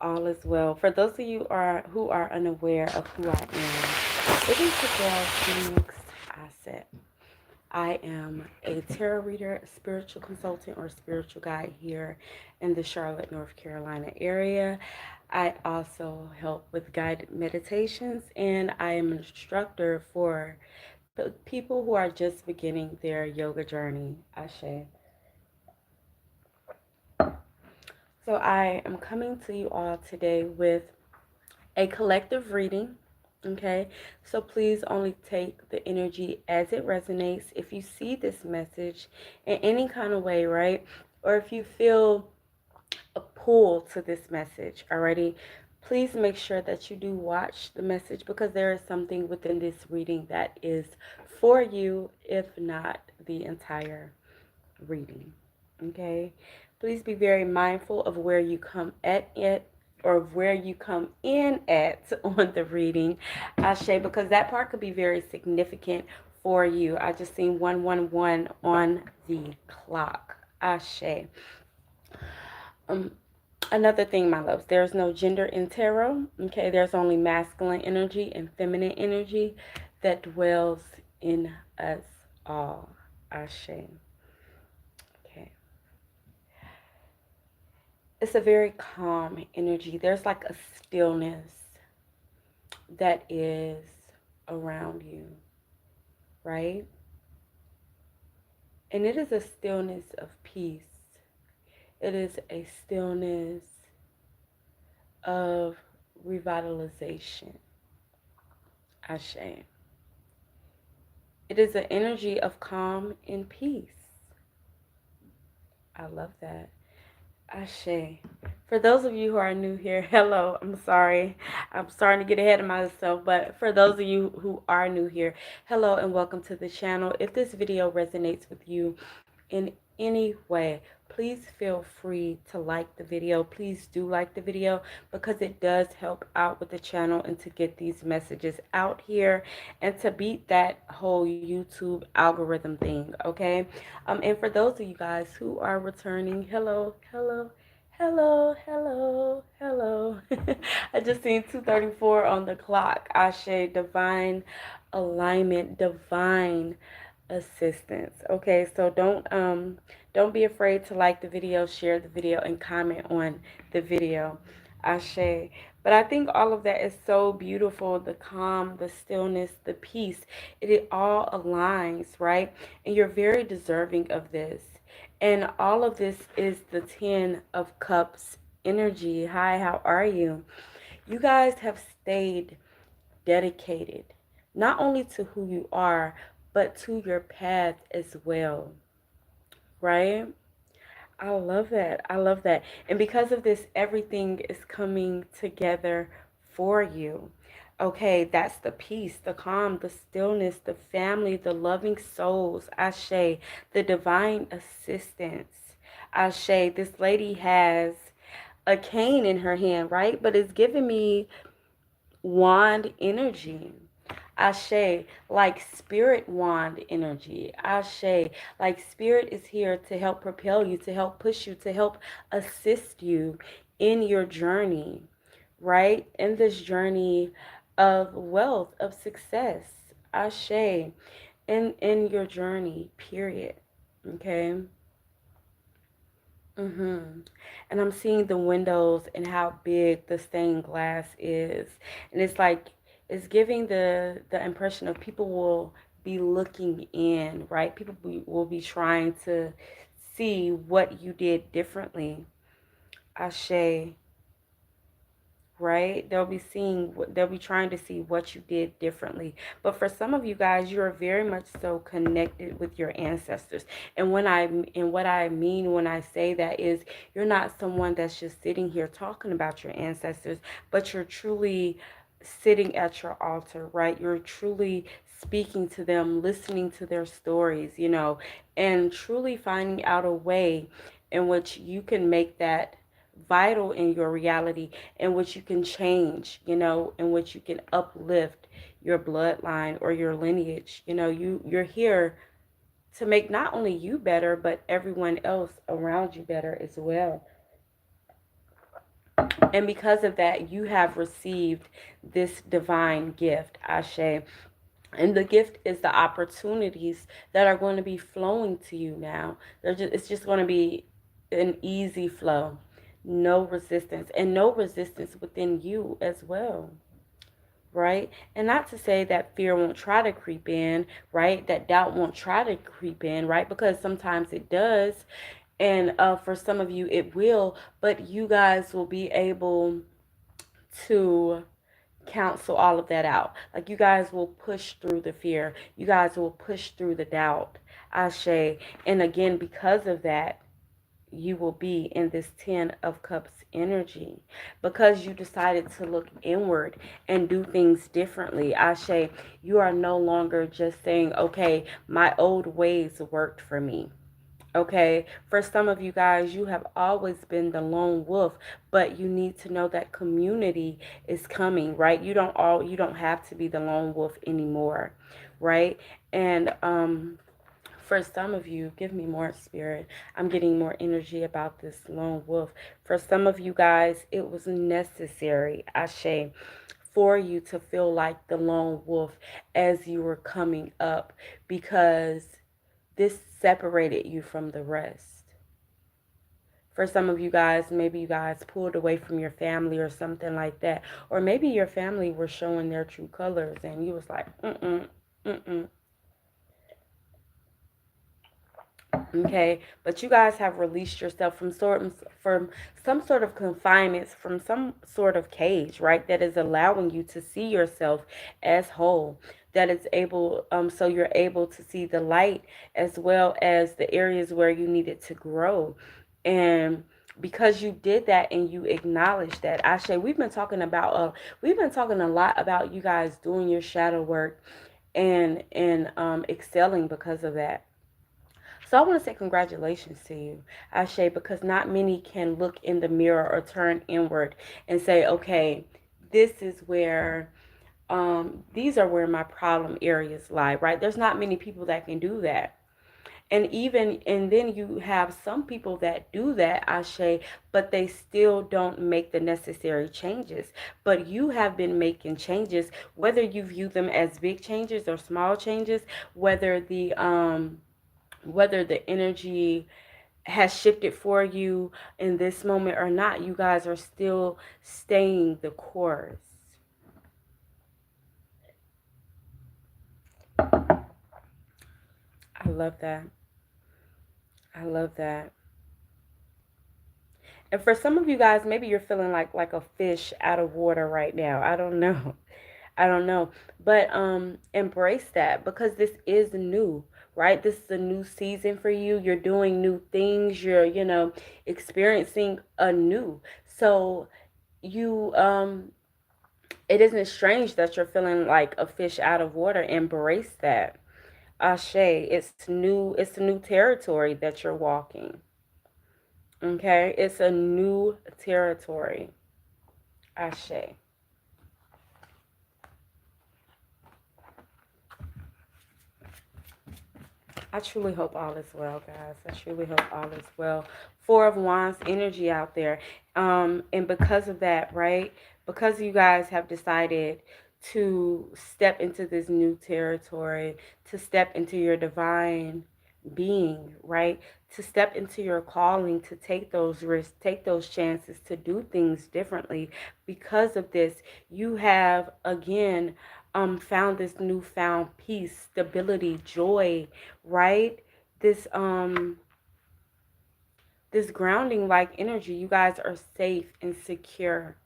All is well. For those of you who are unaware of who I am, it is the girl Phoenix Asset. I am a tarot reader, spiritual consultant, or spiritual guide here in the Charlotte, North Carolina area. I also help with guided meditations, and I am an instructor for people who are just beginning their yoga journey. Ashe. So I am coming to you all today with a collective reading. Okay, so please only take the energy as it resonates. If you see this message in any kind of way, right, or if you feel a pull to this message already, please make sure that you do watch the message, because there is something within this reading that is for you, if not the entire reading. Okay, please be very mindful of where you come at it, or where you come in at on the reading, Ashe, because that part could be very significant for you. I just seen 111 on the clock. Ashe. Um, Another thing, my loves, there's no gender in tarot. Okay, there's only masculine energy and feminine energy that dwells in us all. Ashe. Okay. It's a very calm energy. There's like a stillness that is around you, right? And it is a stillness of peace. It is a stillness of revitalization. Ashe. It is an energy of calm and peace. I love that. Ashe. For those of you who are new here, hello. I'm sorry. I'm starting to get ahead of myself, but for those of you who are new here, hello and welcome to the channel. If this video resonates with you in any way, please feel free to like the video. Please do like the video, because it does help out with the channel and to get these messages out here and to beat that whole YouTube algorithm thing, okay? And for those of you guys who are returning, hello, hello, hello, hello, hello. I just seen 2:34 on the clock. Ashe, divine alignment, divine assistance. Okay, so don't be afraid to like the video, share the video, and comment on the video. Ashe. But I think all of that is so beautiful. The calm, the stillness, the peace. It all aligns, right? And you're very deserving of this. And all of this is the 10 of Cups energy. Hi, how are you? You guys have stayed dedicated, not only to who you are, but to your path as well, right? I love that. I love that. And because of this, everything is coming together for you. Okay, that's the peace, the calm, the stillness, the family, the loving souls. Ashe, the divine assistance. Ashe, this lady has a cane in her hand, right? But it's giving me wand energy. Ashe, like spirit wand energy. Ashe, like spirit is here to help propel you, to help push you, to help assist you in your journey, right? In this journey of wealth, of success. Ashe, in your journey, period. Okay. And I'm seeing the windows and how big the stained glass is. And it's like it's giving the impression of people will be looking in, right? Will be trying to see what you did differently. Ashe, right? They'll be trying to see what you did differently. But for some of you guys, you are very much so connected with your ancestors. And what I mean when I say that is, you're not someone that's just sitting here talking about your ancestors, but you're truly sitting at your altar, right? You're truly speaking to them, listening to their stories, and truly finding out a way in which you can make that vital in your reality, in which you can change, in which you can uplift your bloodline or your lineage. You're here to make not only you better, but everyone else around you better as well. And because of that, you have received this divine gift, Ashe. And the gift is the opportunities that are going to be flowing to you now. It's just going to be an easy flow. No resistance, and no resistance within you as well, right? And not to say that fear won't try to creep in, right? That doubt won't try to creep in, right? Because sometimes it does. And for some of you, it will, but you guys will be able to cancel all of that out. Like, you guys will push through the fear. You guys will push through the doubt. Ashe. And again, because of that, you will be in this 10 of Cups energy because you decided to look inward and do things differently. Ashe, you are no longer just saying, okay, my old ways worked for me. Okay, for some of you guys, you have always been the lone wolf, but you need to know that community is coming, right? You don't have to be the lone wolf anymore, right? And for some of you, give me more, spirit. I'm getting more energy about this lone wolf. For some of you guys, it was necessary, Ashe, for you to feel like the lone wolf as you were coming up, because this separated you from the rest. For some of you guys, maybe you guys pulled away from your family or something like that. Or maybe your family were showing their true colors and you was like, mm-mm. Okay, but you guys have released yourself from some sort of confinement, from some sort of cage, right? That is allowing you to see yourself as whole. That is able, so you're able to see the light as well as the areas where you needed to grow, and because you did that and you acknowledged that, Ashe, we've been talking a lot about you guys doing your shadow work and excelling because of that. So I want to say congratulations to you, Ashe, because not many can look in the mirror or turn inward and say, okay, this is where, these are where my problem areas lie, right? There's not many people that can do that. And then you have some people that do that, Ashe, but they still don't make the necessary changes. But you have been making changes, whether you view them as big changes or small changes, whether the energy has shifted for you in this moment or not, you guys are still staying the course. I love that. I love that. And for some of you guys, maybe you're feeling like a fish out of water right now. I don't know. I don't know. But embrace that, because this is new, right? This is a new season for you. You're doing new things. You're, experiencing a new. So you it isn't strange that you're feeling like a fish out of water. Embrace that. Ashe, it's a new territory that you're walking. Okay? It's a new territory. Ashe. I truly hope all is well, guys. I truly hope all is well. Four of Wands energy out there. And because of that, right? Because you guys have decided to step into this new territory, to step into your divine being, right? To step into your calling, to take those risks, take those chances, to do things differently. Because of this, you have again found this newfound peace, stability, joy, right? This this grounding like energy. You guys are safe and secure,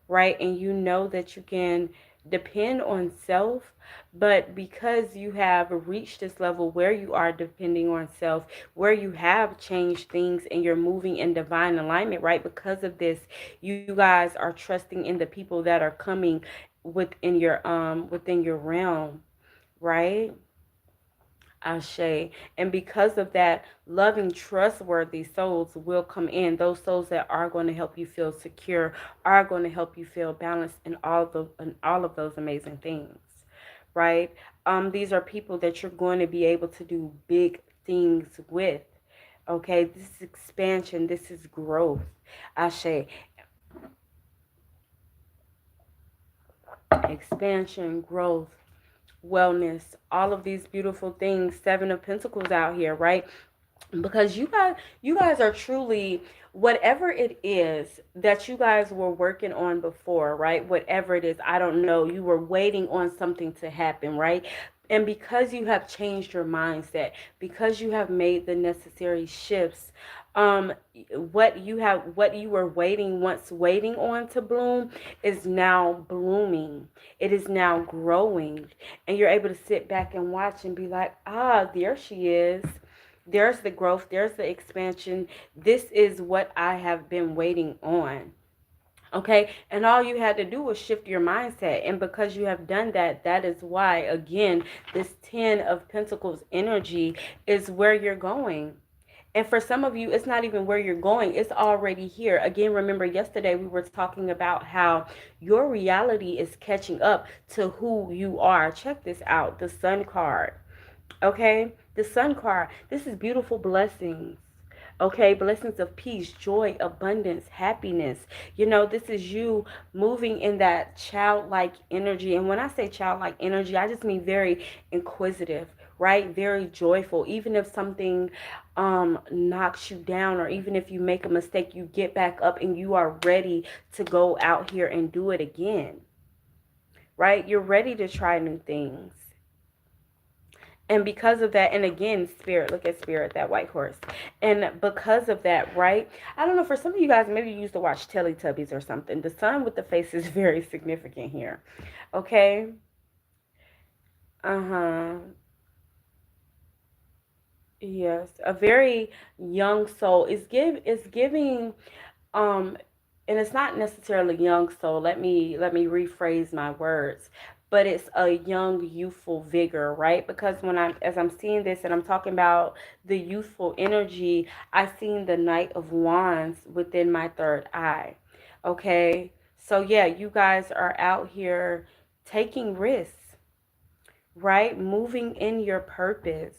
right? And you know that you can depend on self, but because you have reached this level where you are depending on self, where you have changed things and you're moving in divine alignment, right? Because of this, you guys are trusting in the people that are coming within your realm, right? Ashe. And because of that, loving, trustworthy souls will come in. Those souls that are going to help you feel secure, are going to help you feel balanced, and all of those amazing things, right? These are people that you're going to be able to do big things with. Okay, this is expansion. This is growth. Ashe. expansion, growth, wellness, all of these beautiful things. Seven of Pentacles out here, right? Because you guys are truly, whatever it is that you guys were working on before, right? Whatever it is, I don't know, you were waiting on something to happen, right? And because you have changed your mindset, because you have made the necessary shifts, um what you were waiting, once waiting on to bloom, is now blooming. It is now growing, and you're able to sit back and watch and be like, ah, there she is. There's the growth, there's the expansion. This is what I have been waiting on. Okay, and all you had to do was shift your mindset. And because you have done that, that is why, again, this 10 of Pentacles energy is where you're going. And for some of you, it's not even where you're going, it's already here. Again, remember yesterday we were talking about how your reality is catching up to who you are. Check this out, the Sun card. Okay, the Sun card, this is beautiful blessings. Okay, blessings of peace, joy, abundance, happiness. You know, this is you moving in that childlike energy. And when I say childlike energy, I just mean very inquisitive, right? Very joyful. Even if something knocks you down, or even if you make a mistake, you get back up and you are ready to go out here and do it again, right? You're ready to try new things. And because of that, and again, Spirit, look at Spirit, that white horse. And because of that, right? I don't know, for some of you guys, maybe you used to watch Teletubbies or something. The sun with the face is very significant here. Okay? Uh-huh. Yes. A very young soul is giving, um and it's not necessarily young soul. Let me rephrase my words. But it's a young youthful vigor, right? Because when I'm as I'm seeing this and I'm talking about the youthful energy, I've seen the Knight of Wands within my third eye. Okay? So yeah, you guys are out here taking risks, right? Moving in your purpose,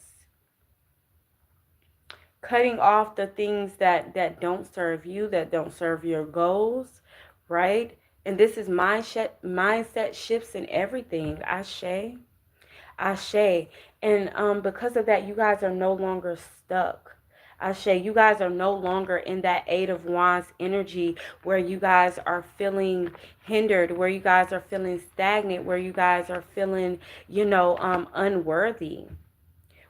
cutting off the things that don't serve you, that don't serve your goals, right? And this is mindset shifts and everything. Ashe, ashe. And because of that, you guys are no longer stuck. Ashe, you guys are no longer in that Eight of Wands energy where you guys are feeling hindered, where you guys are feeling stagnant, where you guys are feeling, unworthy,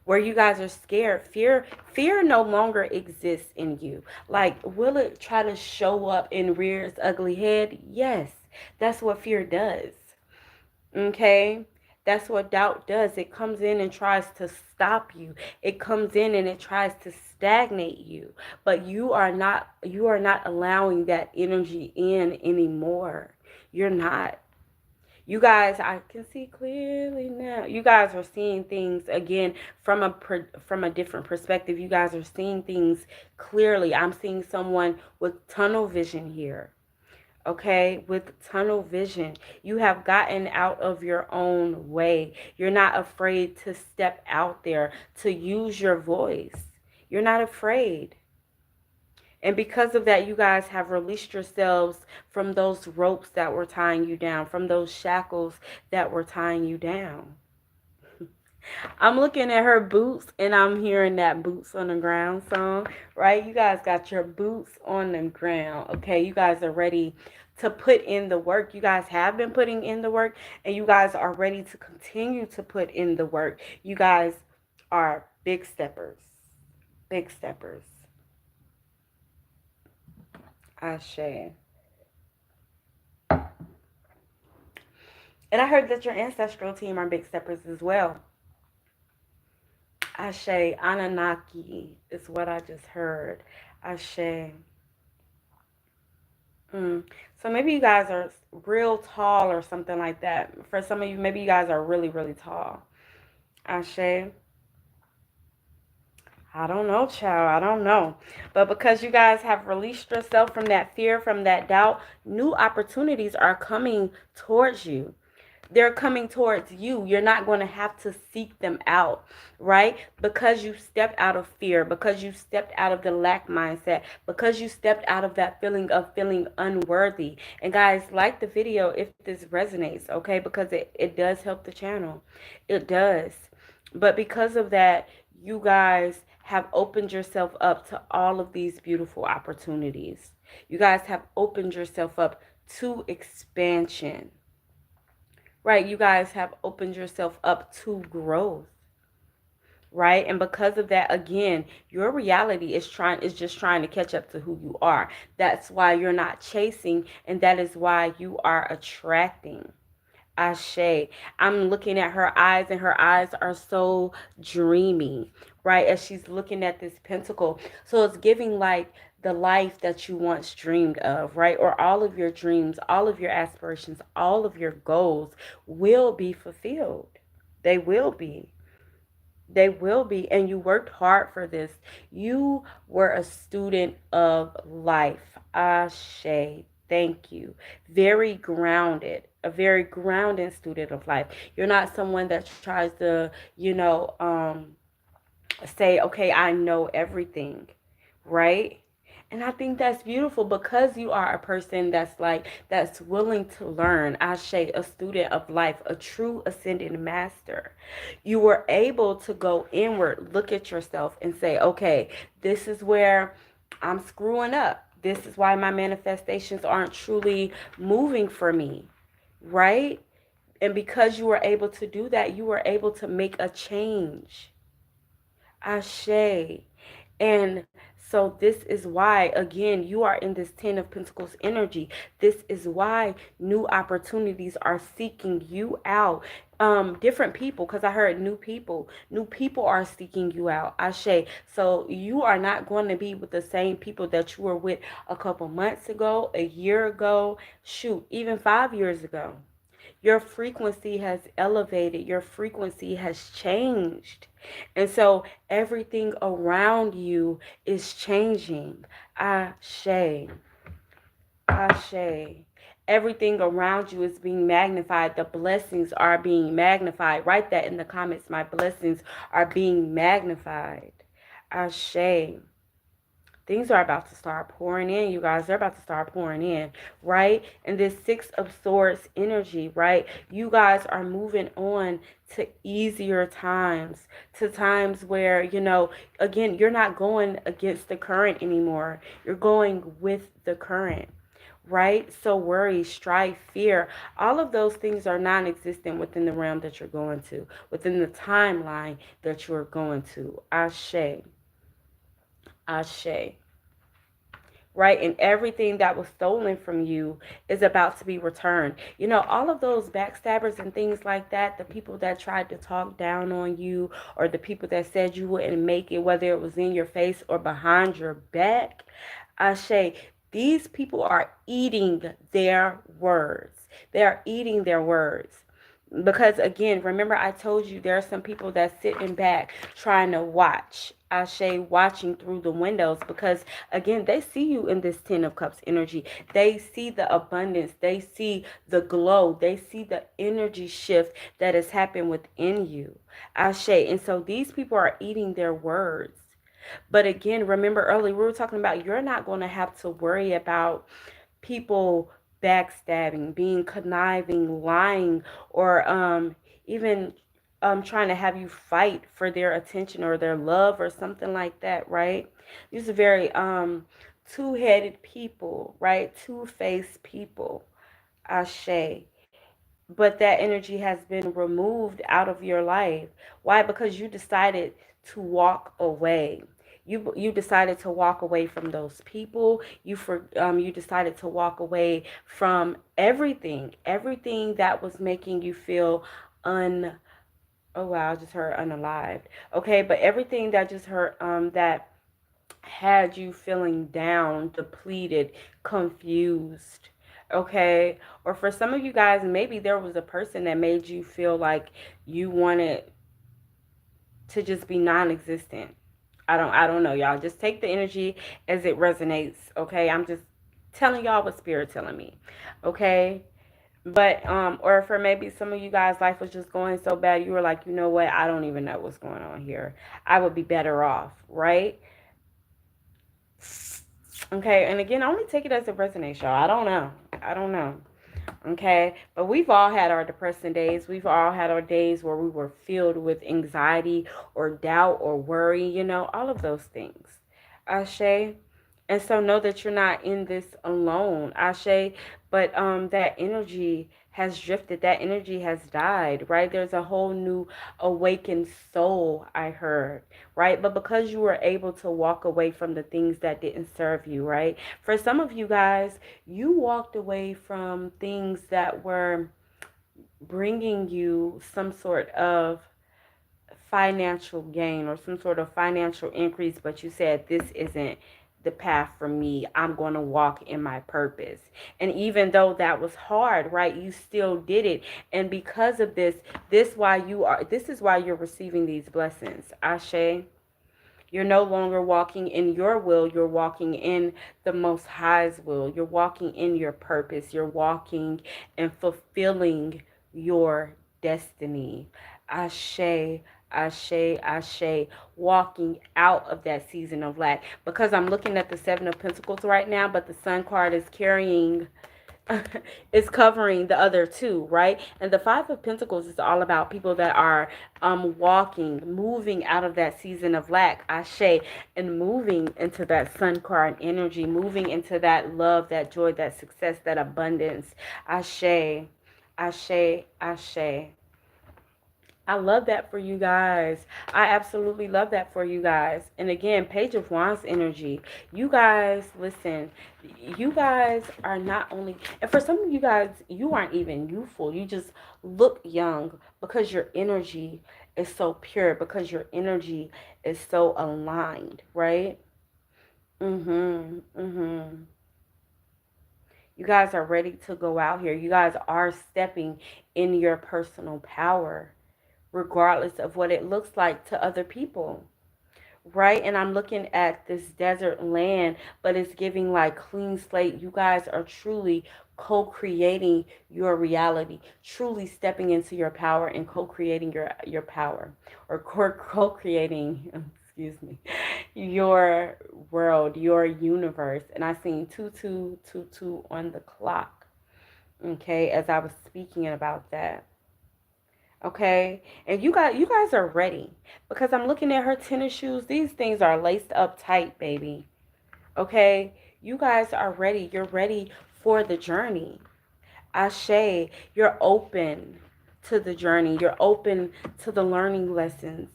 where you guys are scared. Fear no longer exists in you. Like, will it try to show up and rear its ugly head? Yes, that's what fear does. Okay, that's what doubt does. It comes in and tries to stop you. It comes in and it tries to stagnate you. But you are not allowing that energy in anymore. You're not. You guys, I can see clearly now. You guys are seeing things again from a different perspective. You guys are seeing things clearly. I'm seeing someone with tunnel vision here. Okay, with tunnel vision. You have gotten out of your own way. You're not afraid to step out there, to use your voice. You're not afraid. And because of that, you guys have released yourselves from those ropes that were tying you down, from those shackles that were tying you down. I'm looking at her boots and I'm hearing that boots on the ground song, right? You guys got your boots on the ground, okay? You guys are ready to put in the work. You guys have been putting in the work, and you guys are ready to continue to put in the work. You guys are big steppers. Big steppers. Ashe. And I heard that your ancestral team are big steppers as well. Ashe. Anunnaki is what I just heard. Ashe. So maybe you guys are real tall or something like that. For some of you, maybe you guys are really, really tall. Ashe. I don't know, child. I don't know. But because you guys have released yourself from that fear, from that doubt, new opportunities are coming towards you. They're coming towards you. You're not going to have to seek them out, right? Because you stepped out of fear, because you stepped out of the lack mindset, because you stepped out of that feeling of feeling unworthy. And guys, like the video if this resonates, okay? Because it does help the channel. It does. But because of that, you guys have opened yourself up to all of these beautiful opportunities. You guys have opened yourself up to expansion. Right, you guys have opened yourself up to growth, right? And because of that, again, your reality is just trying to catch up to who you are. That's why you're not chasing, and that is why you are attracting. Ashe. I'm looking at her eyes, and her eyes are so dreamy, right? As she's looking at this pentacle. So it's giving like the life that you once dreamed of, right? Or all of your dreams, all of your aspirations, all of your goals will be fulfilled. They will be. They will be. And you worked hard for this. You were a student of life. Ashe. Thank you. Very grounded. A very grounded student of life. You're not someone that tries to, say, okay, I know everything, right? And I think that's beautiful because you are a person that's willing to learn. Ashe, a student of life, a true ascended master. You were able to go inward, look at yourself, and say, okay, this is where I'm screwing up. This is why my manifestations aren't truly moving for me, right? And because you were able to do that, you were able to make a change. Ashe. And so this is why, again, you are in this 10 of Pentacles energy. This is why new opportunities are seeking you out. Different people, because I heard new people. New people are seeking you out. Ashe. So you are not going to be with the same people that you were with a couple months ago, a year ago, shoot, even 5 years ago. Your frequency has elevated, your frequency has changed. And so everything around you is changing. Ashe. Ashe. Everything around you is being magnified. The blessings are being magnified. Write that in the comments. My blessings are being magnified. Ashe. Things are about to start pouring in, you guys. They're about to start pouring in, right? And this 6 of Swords energy, right? You guys are moving on to easier times, to times where, again, you're not going against the current anymore. You're going with the current, right? So worry, strife, fear, all of those things are non-existent within the realm that you're going to, within the timeline that you're going to. Ashe. Ashe. Right? And everything that was stolen from you is about to be returned. All of those backstabbers and things like that, the people that tried to talk down on you, or the people that said you wouldn't make it, whether it was in your face or behind your back, Ashe, these people are eating their words. They are eating their words. Because again, remember I told you there are some people that sitting back trying to watch. Ashe, watching through the windows, because again, they see you in this 10 of Cups energy. They see the abundance. They see the glow. They see the energy shift that has happened within you. Ashe. And so these people are eating their words. But again, remember earlier we were talking about you're not going to have to worry about people backstabbing, being conniving, lying, or even trying to have you fight for their attention or their love or something like that, right? These are very two-headed people, right? Two-faced people. Ashe. But that energy has been removed out of your life. Why? Because you decided to walk away. You decided to walk away from those people. You decided to walk away from everything that was making you feel un. Oh wow, I just heard unalived. Okay, but everything that just heard that had you feeling down, depleted, confused. Okay, or for some of you guys, maybe there was a person that made you feel like you wanted to just be non-existent. I don't know, y'all. Just take the energy as it resonates, okay? I'm just telling y'all what spirit telling me. Okay? But or for maybe some of you guys life was just going so bad you were like, you know what, I don't even know what's going on here. I would be better off, right? Okay, and again, only take it as it resonates, y'all. I don't know. I don't know. Okay, but we've all had our depressing days. We've all had our days where we were filled with anxiety or doubt or worry, all of those things. Ashe. And so know that you're not in this alone. Ashe. But that energy has drifted. That energy has died, right? There's a whole new awakened soul, I heard, right? But because you were able to walk away from the things that didn't serve you, right? For some of you guys, you walked away from things that were bringing you some sort of financial gain or some sort of financial increase, but you said, this isn't the path for me. I'm going to walk in my purpose. And even though that was hard, right, you still did it. And because of this is why you're receiving these blessings. Ashe. You're no longer walking in your will. You're walking in the Most High's will. You're walking in your purpose. You're walking and fulfilling your destiny. Ashe, ashe, ashe. Walking out of that season of lack. Because I'm looking at the Seven of Pentacles right now, but the Sun card is carrying is covering the other two, right? And the Five of Pentacles is all about people that are walking, moving out of that season of lack, ashe, and moving into that Sun card energy, moving into that love, that joy, that success, that abundance, ashe, ashe, ashe. I love that for you guys. I absolutely love that for you guys. And again, Page of Wands energy. You guys, listen, you guys are not only, and for some of you guys, you aren't even youthful. You just look young because your energy is so pure, because your energy is so aligned, right? Mm-hmm. Mm-hmm. You guys are ready to go out here. You guys are stepping in your personal power, regardless of what it looks like to other people, right? And I'm looking at this desert land, but it's giving like clean slate. You guys are truly co-creating your reality, truly stepping into your power and co-creating your power, or co-creating excuse me, your world, your universe. And I seen 2222 on the clock, okay, as I was speaking about that. Okay, and you guys are ready, because I'm looking at her tennis shoes. These things are laced up tight, baby. Okay, you guys are ready. You're ready for the journey. Ashe, you're open to the journey. You're open to the learning lessons.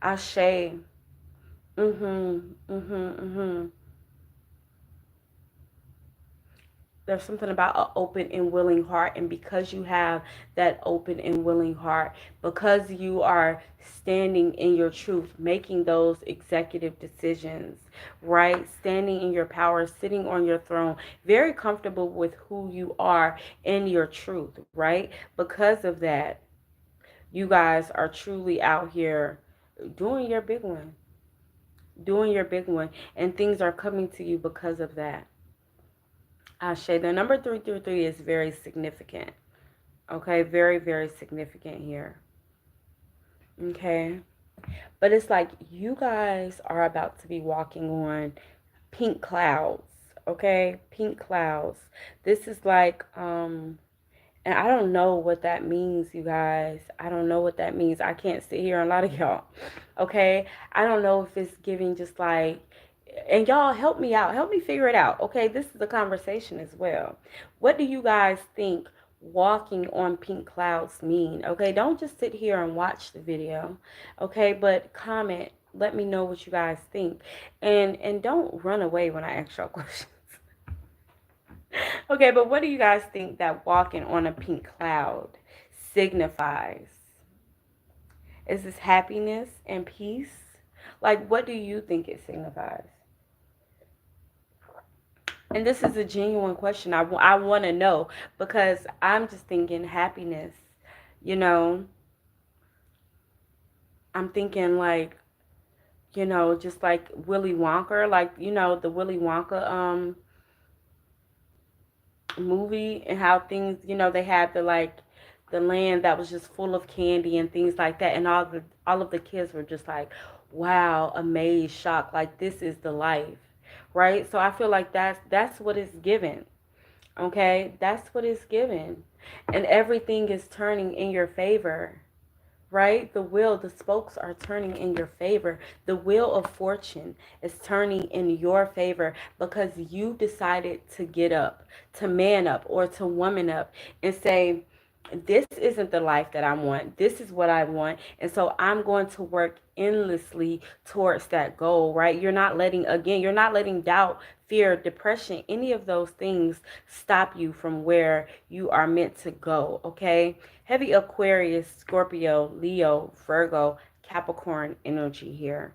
Ashe. Mhm. Mhm. Mhm. There's something about an open and willing heart, and because you have that open and willing heart, because you are standing in your truth, making those executive decisions, right, standing in your power, sitting on your throne, very comfortable with who you are in your truth, right, because of that, you guys are truly out here doing your big one, doing your big one, and things are coming to you because of that. Ashe, the number 333 is very significant. Okay, very, very significant here. Okay, but it's like you guys are about to be walking on pink clouds. Okay, pink clouds. This is like, and I don't know what that means, you guys. I don't know what that means. I can't sit here and lie to y'all. Okay, I don't know if it's giving just like, and y'all help me out, help me figure it out. Okay, this is a conversation as well. What do you guys think walking on pink clouds mean? Okay, don't just sit here and watch the video. Okay, but comment, let me know what you guys think, and don't run away when I ask y'all questions. Okay, but what do you guys think that walking on a pink cloud signifies? Is this happiness and peace? Like, what do you think it signifies? And this is a genuine question. I want to know, because I'm just thinking happiness. You know, I'm thinking like, just like Willy Wonka, like, the Willy Wonka, movie and how things, they had the land that was just full of candy and things like that, and all of the kids were just like, wow, amazed, shocked, like this is the life, right? So I feel like that's what it's given. Okay, that's what it's given, and everything is turning in your favor, right? The spokes are turning in your favor. The wheel of fortune is turning in your favor because you decided to get up, to man up, or to woman up and say, this isn't the life that I want. This is what I want. And so I'm going to work endlessly towards that goal, right? You're not letting doubt, fear, depression, any of those things stop you from where you are meant to go, okay? Heavy Aquarius, Scorpio, Leo, Virgo, Capricorn energy here,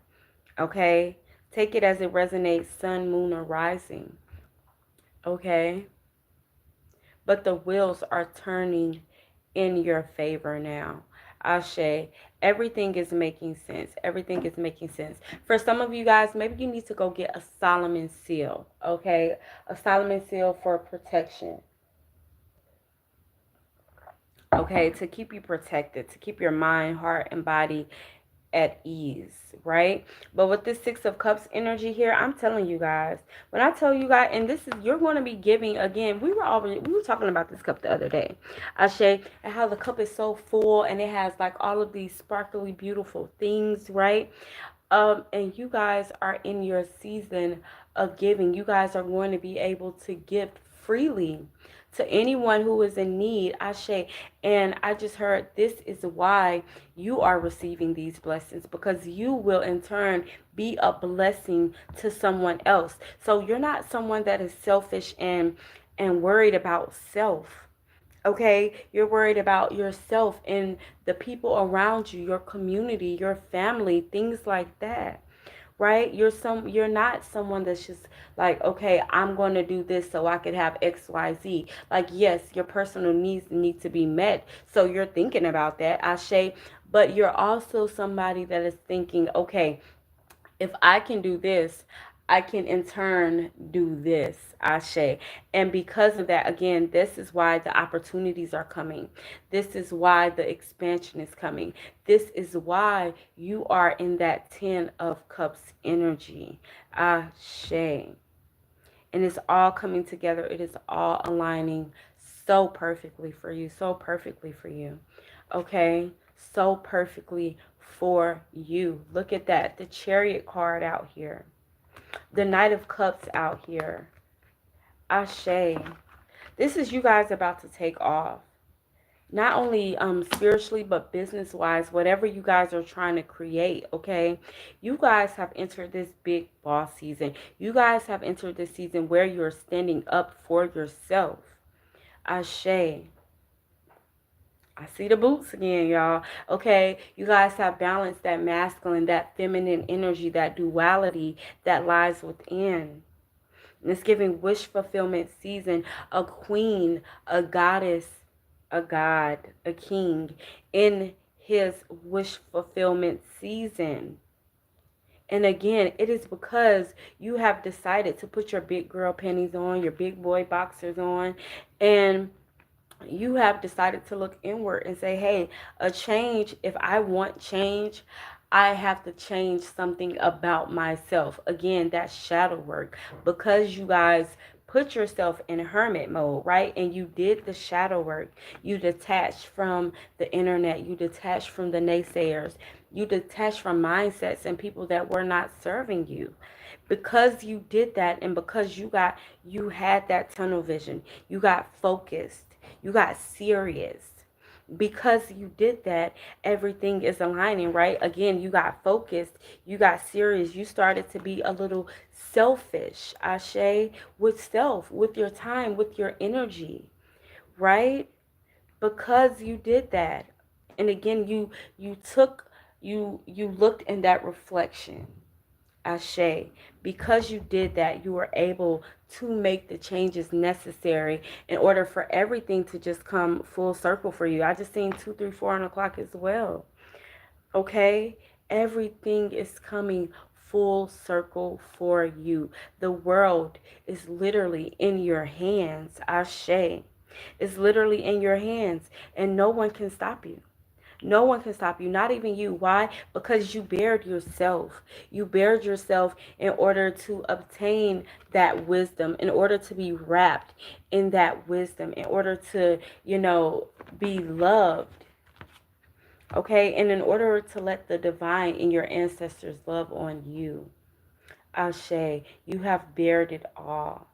okay? Take it as it resonates, sun, moon, or rising, okay? But the wheels are turning in your favor now. Ashe, everything is making sense. Everything is making sense. For some of you guys, maybe you need to go get a Solomon seal, okay? A Solomon seal for protection, okay? To keep you protected, to keep your mind, heart, and body at ease, right? But with this Six of Cups energy here, I'm telling you guys, when I tell you guys, and this is, you're going to be giving again. We were talking about this cup the other day, Ashe, and how the cup is so full and it has like all of these sparkly, beautiful things, right? And you guys are in your season of giving. You guys are going to be able to give freely to anyone who is in need, Ashe. And I just heard this is why you are receiving these blessings, because you will in turn be a blessing to someone else. So you're not someone that is selfish and worried about self. Okay, you're worried about yourself and the people around you, your community, your family, things like that, right? You're not someone that's just like, okay, I'm going to do this so I could have XYZ. Like, yes, your personal needs need to be met, so you're thinking about that, Ashe. But you're also somebody that is thinking, okay, if I can do this, I can in turn do this, Ashe. And because of that, again, this is why the opportunities are coming. This is why the expansion is coming. This is why you are in that 10 of Cups energy, Ashe. And it's all coming together. It is all aligning so perfectly for you, so perfectly for you. Okay? So perfectly for you. Look at that. The Chariot card out here. The Knight of Cups out here. Ashe. This is you guys about to take off. Not only spiritually, but business wise, whatever you guys are trying to create, okay? You guys have entered this big boss season. You guys have entered this season where you're standing up for yourself. Ashe. I see the boots again, y'all. Okay, you guys have balanced that masculine, that feminine energy, that duality that lies within. And it's giving wish fulfillment season, a queen, a goddess, a god, a king in his wish fulfillment season. And again, it is because you have decided to put your big girl panties on, your big boy boxers on, and you have decided to look inward and say, hey, a change, if I want change, I have to change something about myself. Again, that's shadow work, because you guys put yourself in hermit mode, right? And you did the shadow work. You detached from the internet. You detached from the naysayers. You detached from mindsets and people that were not serving you. Because you did that, and because you had that tunnel vision, you got focused, you got serious. Because you did that, everything is aligning, right? Again, you got focused, you got serious, you started to be a little selfish, Ashe, with self, with your time, with your energy, right? Because you did that. And again, you took you looked in that reflection, Ashe. Because you did that, you were able to make the changes necessary in order for everything to just come full circle for you. I just seen 2, 3, 4 on the clock as well. Okay? Everything is coming full circle for you. The world is literally in your hands. Ashe. It's literally in your hands, and no one can stop you. No one can stop you, not even you. Why? Because you bared yourself. You bared yourself in order to obtain that wisdom, in order to be wrapped in that wisdom, in order to, be loved. Okay? And in order to let the divine and your ancestors love on you. Ashe, you have bared it all.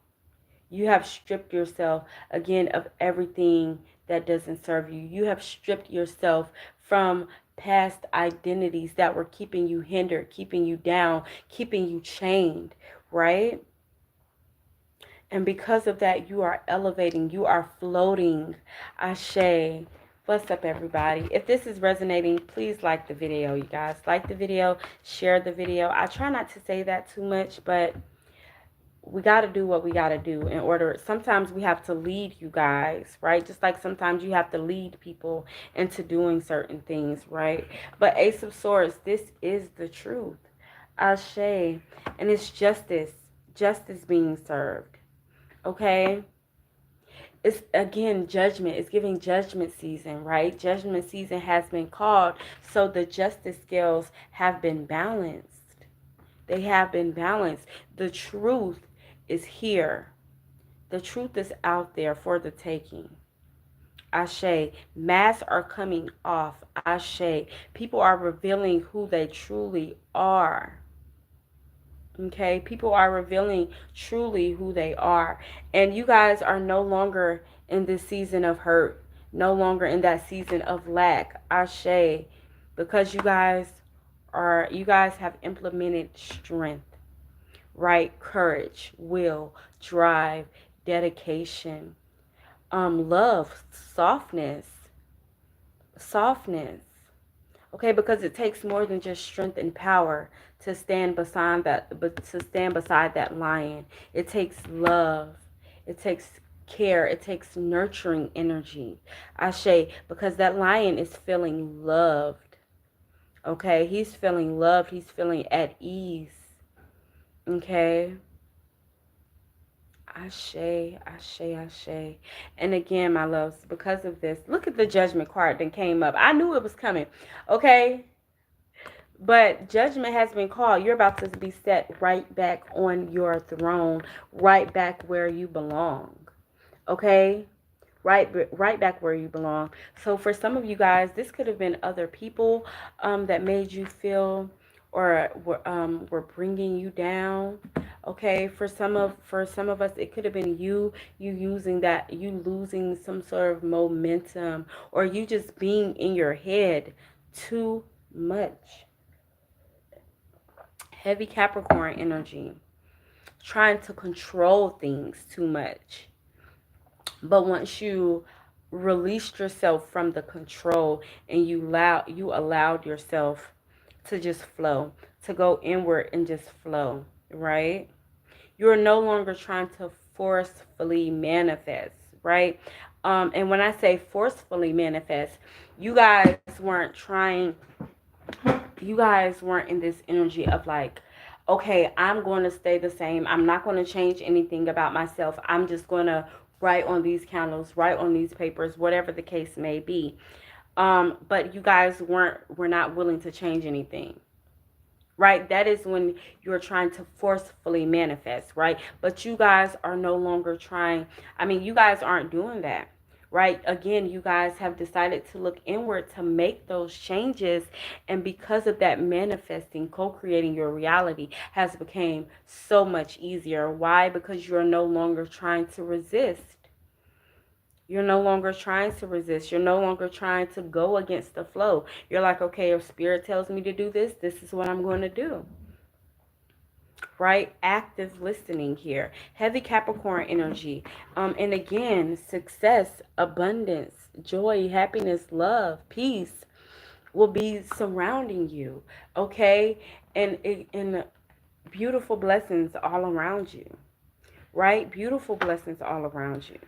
You have stripped yourself again of everything that doesn't serve you. You have stripped yourself from past identities that were keeping you hindered, keeping you down, keeping you chained, right? And because of that, you are elevating, you are floating. Ashe. What's up, everybody? If this is resonating, please like the video, you guys. Like the video, share the video. I try not to say that too much, but we got to do what we got to do in order. Sometimes we have to lead you guys, right? Just like sometimes you have to lead people into doing certain things, right? But Ace of Swords, this is the truth. Ashe. And it's justice being served. Okay? It's, again, judgment. It's giving judgment season, right? Judgment season has been called, so the justice scales have been balanced. They have been balanced. The truth is here. The truth is out there for the taking. Ashe. Masks are coming off. Ashe. People are revealing who they truly are. Okay? People are revealing truly who they are. And you guys are no longer in this season of hurt. No longer in that season of lack. Ashe. Because you guys have implemented strength. Right? Courage, will, drive, dedication, love, softness. Okay, because it takes more than just strength and power to stand beside that lion. It takes love. It takes care. It takes nurturing energy. Ashe, because that lion is feeling loved. Okay, he's feeling loved. He's feeling at ease. Okay. Ashe. And again, my loves, because of this, look at the judgment card that came up. I knew it was coming. Okay. But judgment has been called. You're about to be set right back on your throne, right back where you belong. Okay. Right back where you belong. So for some of you guys, this could have been other people that made you feel or were bringing you down. Okay, for some of us, it could have been you using that, you losing some sort of momentum, or you just being in your head too much. Heavy Capricorn energy, trying to control things too much. But once you released yourself from the control and you allowed yourself to just flow, to go inward and just flow, right? You're no longer trying to forcefully manifest, right? And when I say forcefully manifest, you guys weren't in this energy of like, okay, I'm going to stay the same. I'm not going to change anything about myself. I'm just going to write on these candles, write on these papers, whatever the case may be. But you guys were not willing to change anything. Right? That is when you're trying to forcefully manifest, right? But you guys are no longer trying. You guys aren't doing that, right? Again, you guys have decided to look inward to make those changes. And because of that, manifesting, co-creating your reality has become so much easier. Why? Because you're no longer trying to resist. You're no longer trying to resist. You're no longer trying to go against the flow. You're like, okay, if spirit tells me to do this, this is what I'm going to do. Right? Active listening here. Heavy Capricorn energy. And again, success, abundance, joy, happiness, love, peace will be surrounding you. Okay? And beautiful blessings all around you. Right? Beautiful blessings all around you.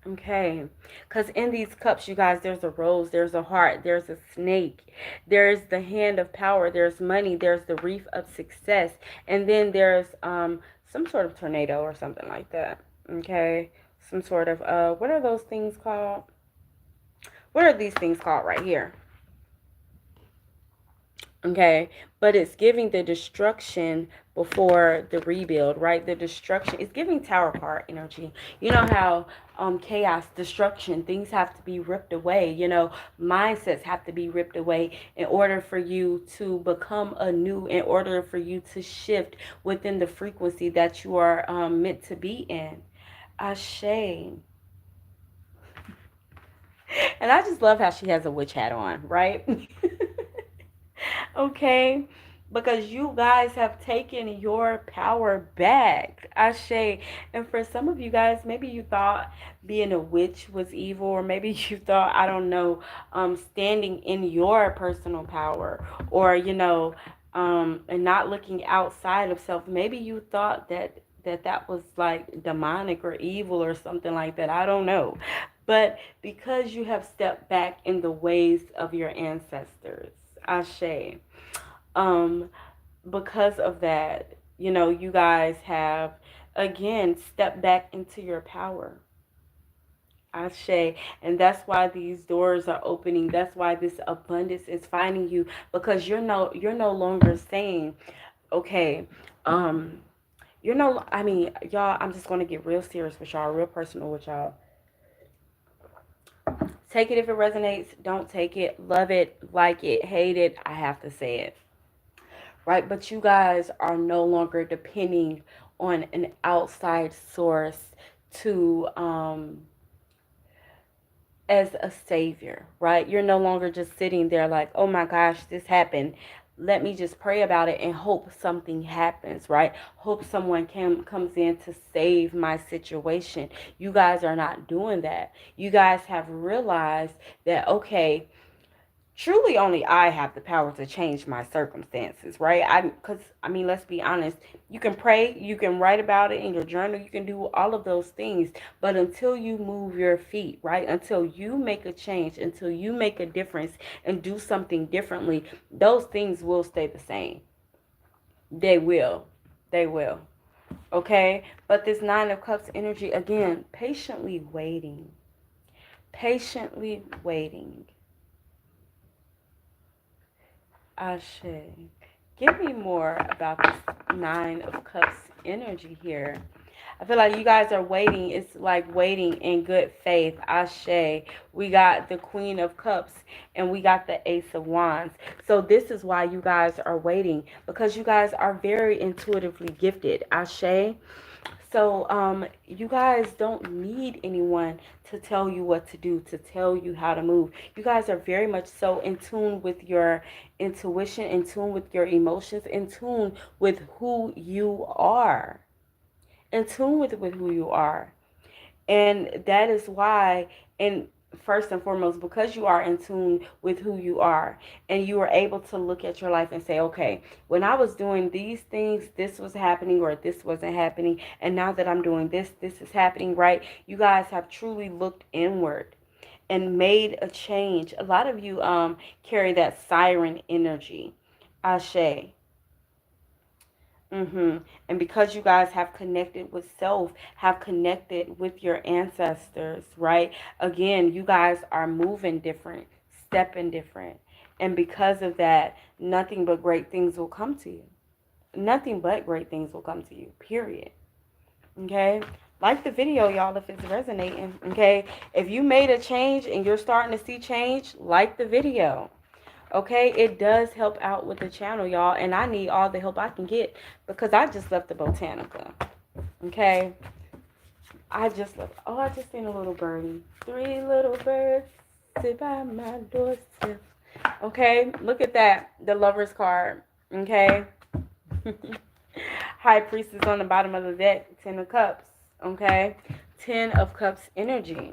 Okay, because in these cups, you guys, there's a rose, there's a heart, there's a snake, there's the hand of power, there's money, there's the reef of success, and then there's some sort of tornado or something like that. Okay, some sort of what are those things called? What are these things called right here? Okay, but it's giving the destruction before the rebuild, right? The destruction is giving tower card energy. You know how chaos, destruction, things have to be ripped away. You know, mindsets have to be ripped away in order for you to become anew, in order for you to shift within the frequency that you are meant to be in. Ashe. And I just love how she has a witch hat on, right? Okay, because you guys have taken your power back. Ashe. And for some of you guys, maybe you thought being a witch was evil, or maybe you thought, I don't know, standing in your personal power, or and not looking outside of self. Maybe you thought that was like demonic or evil or something like that. I don't know. But because you have stepped back in the ways of your ancestors, Ashe, um, because of that, you guys have again stepped back into your power. Ashe. And that's why these doors are opening. That's why this abundance is finding you, because you're no longer saying, okay, um, I mean, y'all, I'm just gonna get real serious with y'all, real personal with y'all. Take it if it resonates, don't take it, love it, like it, hate it. I have to say it. Right? But you guys are no longer depending on an outside source to as a savior, right? You're no longer just sitting there like, oh my gosh, this happened. Let me just pray about it and hope something happens, right? Hope someone comes in to save my situation. You guys are not doing that. You guys have realized that, okay, truly only I have the power to change my circumstances, right? Because I mean, let's be honest. You can pray, you can write about it in your journal, you can do all of those things, but until you move your feet, right? Until you make a change, until you make a difference and do something differently, those things will stay the same. They will. They will. Okay? But this 9 of Cups energy, again, patiently waiting. Patiently waiting. Ashe. Give me more about this 9 of Cups energy here. I feel like you guys are waiting. It's like waiting in good faith. Ashe. We got the Queen of Cups and we got the Ace of Wands. So this is why you guys are waiting, because you guys are very intuitively gifted. Ashe. So, you guys don't need anyone to tell you what to do, to tell you how to move. You guys are very much so in tune with your intuition, in tune with your emotions, in tune with who you are, in tune with who you are. And that is why, and first and foremost, because you are in tune with who you are, and you are able to look at your life and say, okay, when I was doing these things, this was happening or this wasn't happening. And now that I'm doing this is happening, right? You guys have truly looked inward and made a change. A lot of you carry that siren energy. Ashe. And because you guys have connected with self, have connected with your ancestors, right? Again, you guys are moving different, stepping different. And because of that, nothing but great things will come to you. Nothing but great things will come to you, period. Okay? Like the video, y'all, if it's resonating. Okay? If you made a change and you're starting to see change, like the video. Okay, it does help out with the channel, y'all, and I need all the help I can get because I just left the Botanica. Okay, I just left. Oh, I just seen a little birdie. 3 little birds sit by my doorstep. Okay, look at that, the Lover's card. Okay, High Priestess on the bottom of the deck. 10 of Cups. Okay, 10 of Cups energy.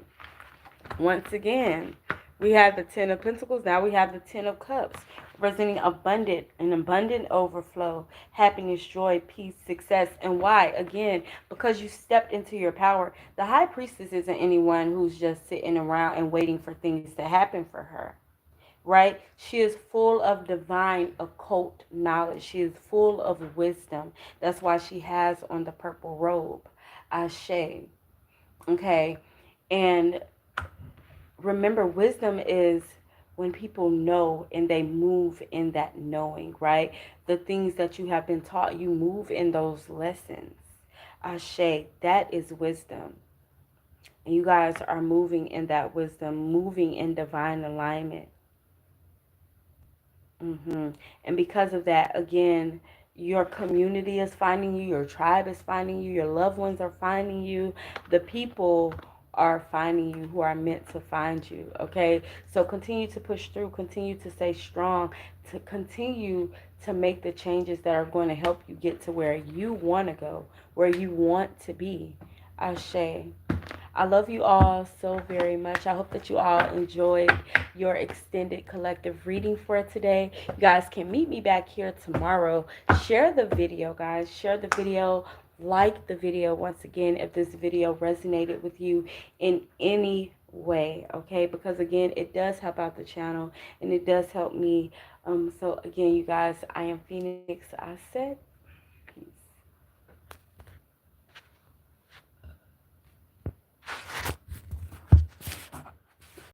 Once again, we have the 10 of Pentacles. Now we have the 10 of Cups. representing an abundant overflow, happiness, joy, peace, success. And why? Again, because you stepped into your power. The high priestess isn't anyone who's just sitting around and waiting for things to happen for her, right? She is full of divine occult knowledge. She is full of wisdom. That's why she has on the purple robe. Ashe. Okay. And remember, wisdom is when people know and they move in that knowing, right? The things that you have been taught, you move in those lessons. Ashe, that is wisdom. And you guys are moving in that wisdom, moving in divine alignment. And because of that, again, your community is finding you, your tribe is finding you, your loved ones are finding you, the people are finding you who are meant to find you. Okay, so continue to push through, continue to stay strong, to continue to make the changes that are going to help you get to where you want to go, where you want to be. Ashe. I love you all so very much. I hope that you all enjoyed your extended collective reading for today. You guys can meet me back here tomorrow. Share the video, guys. Share the video. Like the video once again if this video resonated with you in any way, okay? Because again, it does help out the channel and it does help me. So again, you guys, I am Phoenix. I said